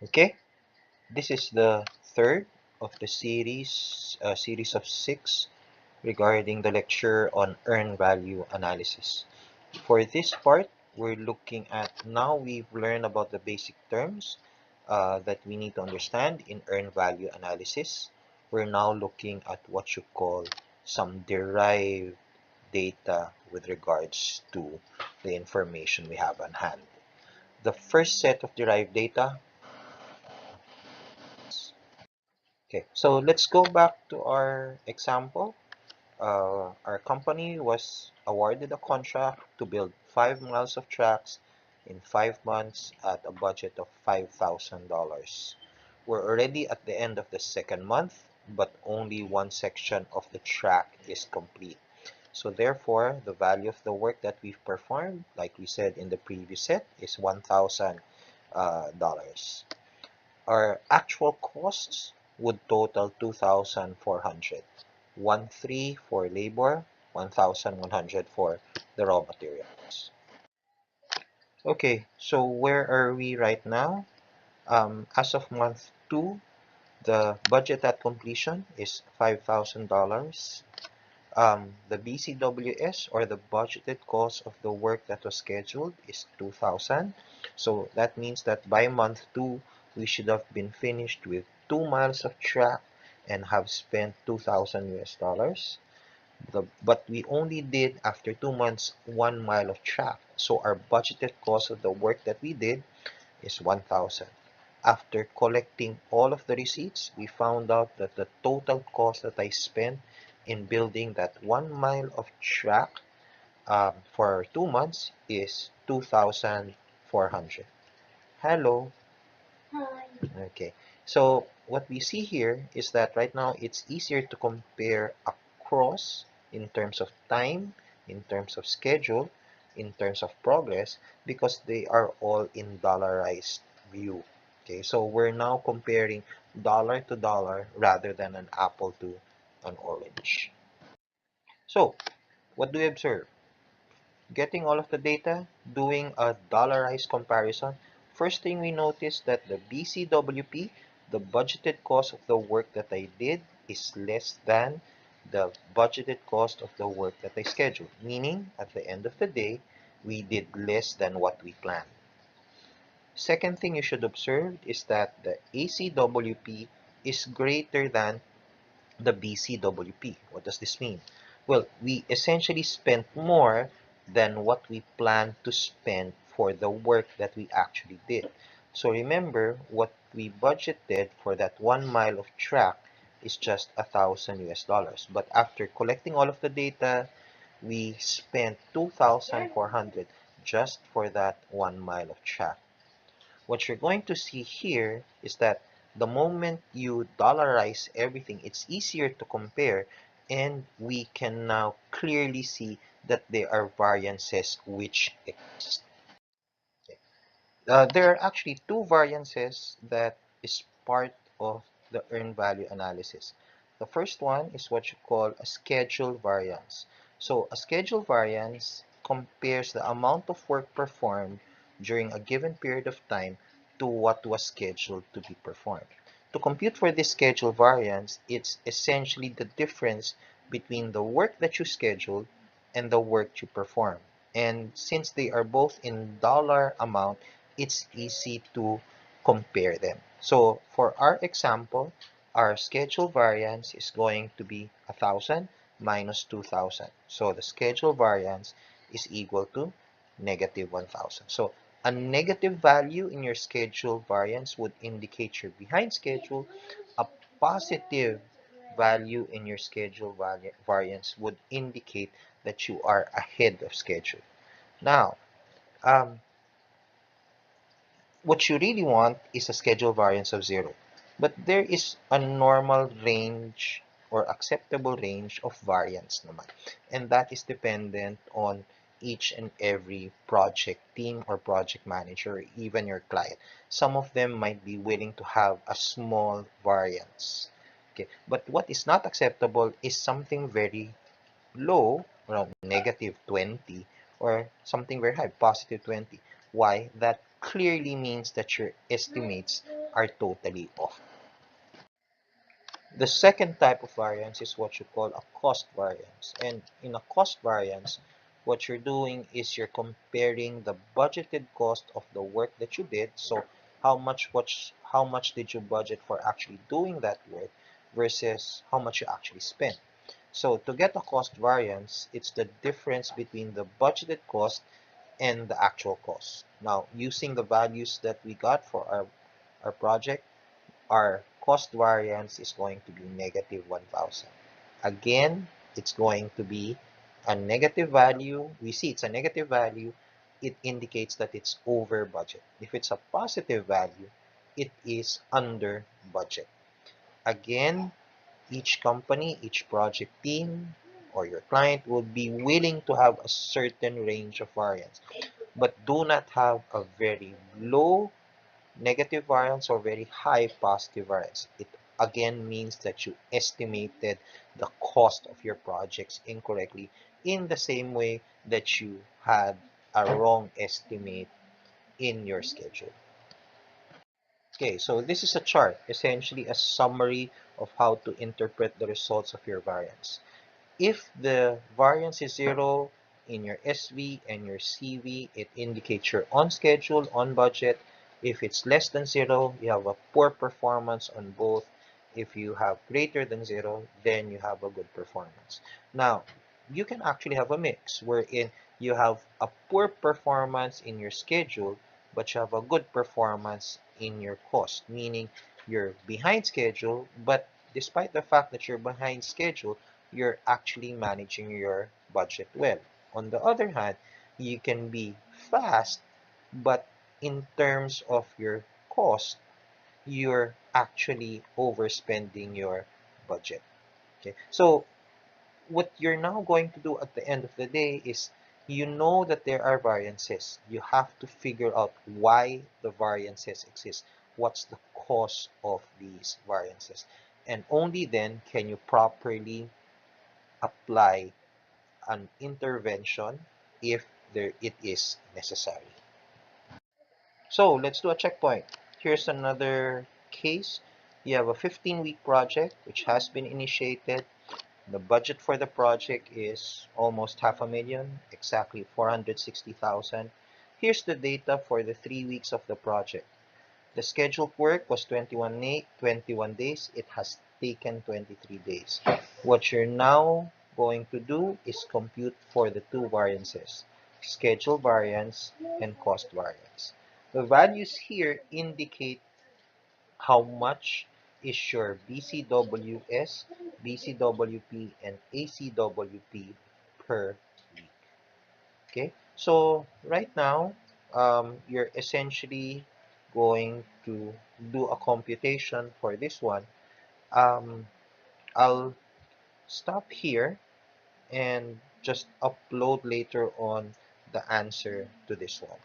Okay, this is the third of the series of 6 regarding the lecture on earned value analysis. For this part, we're looking at, now we've learned about the basic terms that we need to understand in earned value analysis. We're now looking at what you call some derived data with regards to the information we have on hand. The first set of derived data. Okay, so let's go back to our example. Our company was awarded a contract to build 5 miles of tracks in 5 months at a budget of $5,000. We're already at the end of the second month, but only one section of the track is complete. So therefore, the value of the work that we've performed, like we said in the previous set, is $1,000. Our actual costs would total 2,400. 1,300 for labor, 1,100 for the raw materials. Okay, so where are we right now? As of month 2, the budget at completion is $5,000. The BCWS, or the budgeted cost of the work that was scheduled, is 2,000. So that means that by month 2, we should have been finished with 2 miles of track and have spent 2,000 US dollars. But we only did, after 2 months, 1 mile of track. So our budgeted cost of the work that we did is 1,000. After collecting all of the receipts, we found out that the total cost that I spent in building that 1 mile of track for 2 months is 2,400. Hello. Hi. Okay. So what we see here is that right now it's easier to compare across in terms of time, in terms of schedule, in terms of progress, because they are all in dollarized view. Okay, so we're now comparing dollar to dollar rather than an apple to an orange. So what do we observe? Getting all of the data, doing a dollarized comparison, first thing we notice that the BCWP, the budgeted cost of the work that I did, is less than the budgeted cost of the work that I scheduled. Meaning, at the end of the day, we did less than what we planned. Second thing you should observe is that the ACWP is greater than the BCWP. What does this mean? Well, we essentially spent more than what we planned to spend for the work that we actually did. So remember, what we budgeted for that 1 mile of track is just 1,000 US dollars. But after collecting all of the data, we spent 2,400 just for that 1 mile of track. What you're going to see here is that the moment you dollarize everything, it's easier to compare, and we can now clearly see that there are variances which exist. Okay. There are actually two variances that is part of the earned value analysis. The first one is what you call a schedule variance. So a schedule variance compares the amount of work performed during a given period of time to what was scheduled to be performed. To compute for this schedule variance, it's essentially the difference between the work that you scheduled and the work you perform. And since they are both in dollar amount, it's easy to compare them. So for our example, our schedule variance is going to be 1,000 minus 2,000. So the schedule variance is equal to negative 1,000. So a negative value in your schedule variance would indicate you're behind schedule. A positive value in your schedule variance would indicate that you are ahead of schedule. Now, um, what you really want is a schedule variance of 0. But there is a normal range or acceptable range of variance naman. And that is dependent on each and every project team or project manager, or even your client. Some of them might be willing to have a small variance. Okay, but what is not acceptable is something very low, around negative 20, or something very high, positive 20. Why? That clearly means that your estimates are totally off. The second type of variance is what you call a cost variance. And in a cost variance, what you're doing is you're comparing the budgeted cost of the work that you did. So how much did you budget for actually doing that work versus how much you actually spent. So to get a cost variance, it's the difference between the budgeted cost and the actual cost. Now, using the values that we got for our project, our cost variance is going to be negative 1,000. Again, it's going to be a negative value. We see it's a negative value. It indicates that it's over budget. If it's a positive value, it is under budget. Again, each company, each project team, or your client will be willing to have a certain range of variance, but do not have a very low negative variance or very high positive variance. It again means that you estimated the cost of your projects incorrectly, in the same way that you had a wrong estimate in your schedule. Okay, so this is a chart, essentially a summary of how to interpret the results of your variance. If the variance is 0 in your SV and your CV, it indicates you're on schedule, on budget. If it's less than 0, you have a poor performance on both. If you have greater than 0, then you have a good performance. Now, you can actually have a mix wherein you have a poor performance in your schedule, but you have a good performance in your cost, meaning you're behind schedule, but despite the fact that you're behind schedule, you're actually managing your budget well. On the other hand, you can be fast, but in terms of your cost, you're actually overspending your budget. Okay, so what you're now going to do at the end of the day is, you know that there are variances. You have to figure out why the variances exist. What's the cause of these variances? And only then can you properly apply an intervention if it is necessary. So let's do a checkpoint. Here's another case. You have a 15-week project which has been initiated. The budget for the project is almost $500,000, exactly 460,000. Here's the data for the 3 weeks of the project. The scheduled work was 21 days. It has taken 23 days. What you're now going to do is compute for the two variances, schedule variance and cost variance. The values here indicate how much is your BCWS, BCWP, and ACWP per week. Okay, so right now, you're essentially going to do a computation for this one. Um, I'll stop here and just upload later on the answer to this one.